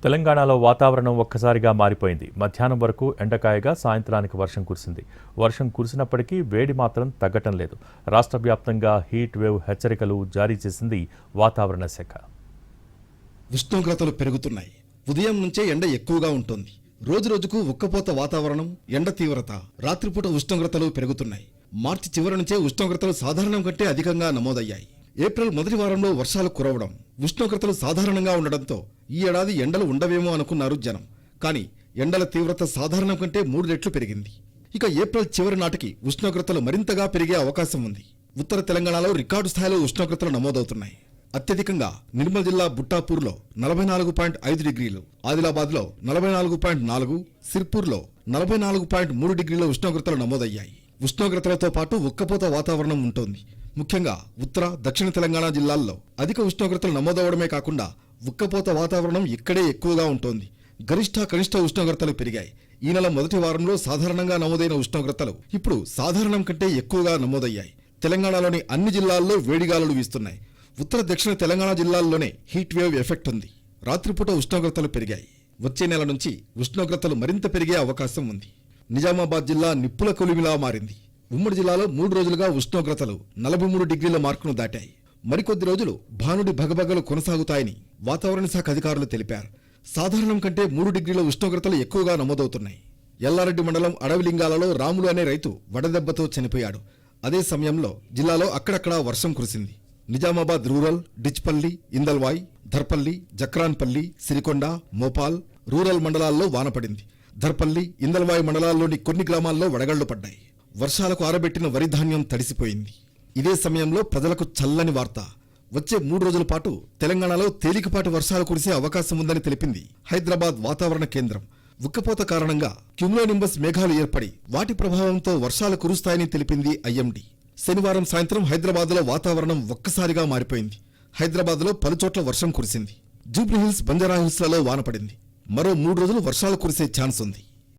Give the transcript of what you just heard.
తెలంగాణలో వాతావరణం ఒక్కసారిగా మారిపోయింది. మధ్యాహ్నం వరకు ఎండకాయగా సాయంత్రానికి వర్షం కురిసింది. వర్షం కురిసినప్పటికీ వేడి మాత్రం తగ్గటం లేదు. రాష్ట్ర వ్యాప్తంగా హీట్ వేవ్ హెచ్చరికలు జారీ చేసింది వాతావరణ శాఖ. ఉష్ణోగ్రతలు పెరుగుతున్నాయి. ఉదయం నుంచే ఎండ ఎక్కువగా ఉంటుంది. రోజు రోజుకు ఉక్కపోత వాతావరణం, ఎండ తీవ్రత, రాత్రిపూట ఉష్ణోగ్రతలు పెరుగుతున్నాయి. మార్చి చివరి నుంచే ఉష్ణోగ్రతలు సాధారణం కంటే అధికంగా నమోదయ్యాయి. ఏప్రిల్ మొదటి వారంలో వర్షాలు కురవడం, ఉష్ణోగ్రతలు సాధారణంగా ఉండడంతో ఈ ఏడాది ఎండలు ఉండవేమో అనుకున్నారు జనం. కానీ ఎండల తీవ్రత సాధారణం కంటే 3 రెట్లు పెరిగింది. ఇక ఏప్రిల్ చివరి నాటికి ఉష్ణోగ్రతలు మరింతగా పెరిగే అవకాశం ఉంది. ఉత్తర తెలంగాణలో రికార్డు స్థాయిలో ఉష్ణోగ్రతలు నమోదవుతున్నాయి. అత్యధికంగా నిర్మల్ జిల్లా బుట్టాపూర్లో 44.5 డిగ్రీలు, ఆదిలాబాద్లో 44.4, సిర్పూర్లో 44.3 డిగ్రీల ఉష్ణోగ్రతలు నమోదయ్యాయి. ఉష్ణోగ్రతలతో పాటు ఉక్కపోత వాతావరణం ఉంటుంది. ముఖ్యంగా ఉత్తర, దక్షిణ తెలంగాణ జిల్లాల్లో అధిక ఉష్ణోగ్రతలు నమోదవడమే కాకుండా ఉక్కపోత వాతావరణం ఇక్కడే ఎక్కువగా ఉంటుంది. గరిష్ట, కనిష్ట ఉష్ణోగ్రతలు పెరిగాయి. ఈ నెల మొదటి వారంలో సాధారణంగా నమోదైన ఉష్ణోగ్రతలు ఇప్పుడు సాధారణం కంటే ఎక్కువగా నమోదయ్యాయి. తెలంగాణలోని అన్ని జిల్లాల్లో వేడిగాలులు వీస్తున్నాయి. ఉత్తర, దక్షిణ తెలంగాణ జిల్లాల్లోనే హీట్ వేవ్ ఎఫెక్ట్ ఉంది. రాత్రిపూట ఉష్ణోగ్రతలు పెరిగాయి. వచ్చే నెల నుంచి ఉష్ణోగ్రతలు మరింత పెరిగే అవకాశం ఉంది. నిజామాబాద్ జిల్లా నిప్పుల కొలిమిలా మారింది. ఉమ్మడి జిల్లాలో 3 రోజులుగా ఉష్ణోగ్రతలు 43 డిగ్రీల మార్కును దాటాయి. మరికొద్ది రోజులు భానుడి భగభగలు కొనసాగుతాయని వాతావరణ శాఖ అధికారులు తెలిపారు. సాధారణం కంటే 3 డిగ్రీల ఉష్ణోగ్రతలు ఎక్కువగా నమోదవుతున్నాయి. ఎల్లారెడ్డి మండలం అడవిలింగాలలో రాములు అనే రైతు వడదెబ్బతో చనిపోయాడు. అదే సమయంలో జిల్లాలో అక్కడక్కడా వర్షం కురిసింది. నిజామాబాద్ రూరల్, డిచ్పల్లి, ఇందల్వాయ్, ధర్పల్లి, జక్రాన్పల్లి, సిరికొండ, మోపాల్ రూరల్ మండలాల్లో వాన పడింది. ధర్పల్లి, ఇందల్వాయ్ మండలాల్లోని కొన్ని గ్రామాల్లో వడగళ్లు పడ్డాయి. వర్షాలకు ఆరబెట్టిన వరి ధాన్యం తడిసిపోయింది. ఇదే సమయంలో ప్రజలకు చల్లని వార్త. వచ్చే 3 రోజుల పాటు తెలంగాణలో తేలికపాటి వర్షాలు కురిసే అవకాశం ఉందని తెలిపింది హైదరాబాద్ వాతావరణ కేంద్రం. ఉక్కపోత కారణంగా క్యుములోనింబస్ మేఘాలు ఏర్పడి వాటి ప్రభావంతో వర్షాలు కురుస్తాయని తెలిపింది ఐఎండీ. శనివారం సాయంత్రం హైదరాబాద్లో వాతావరణం ఒక్కసారిగా మారిపోయింది. హైదరాబాద్లో పలుచోట్ల వర్షం కురిసింది. జూబ్లీహిల్స్, బంజారాహిల్స్లలో వాన పడింది. మరో 3 రోజులు వర్షాలు కురిసే ఛాన్స్ ఉంది.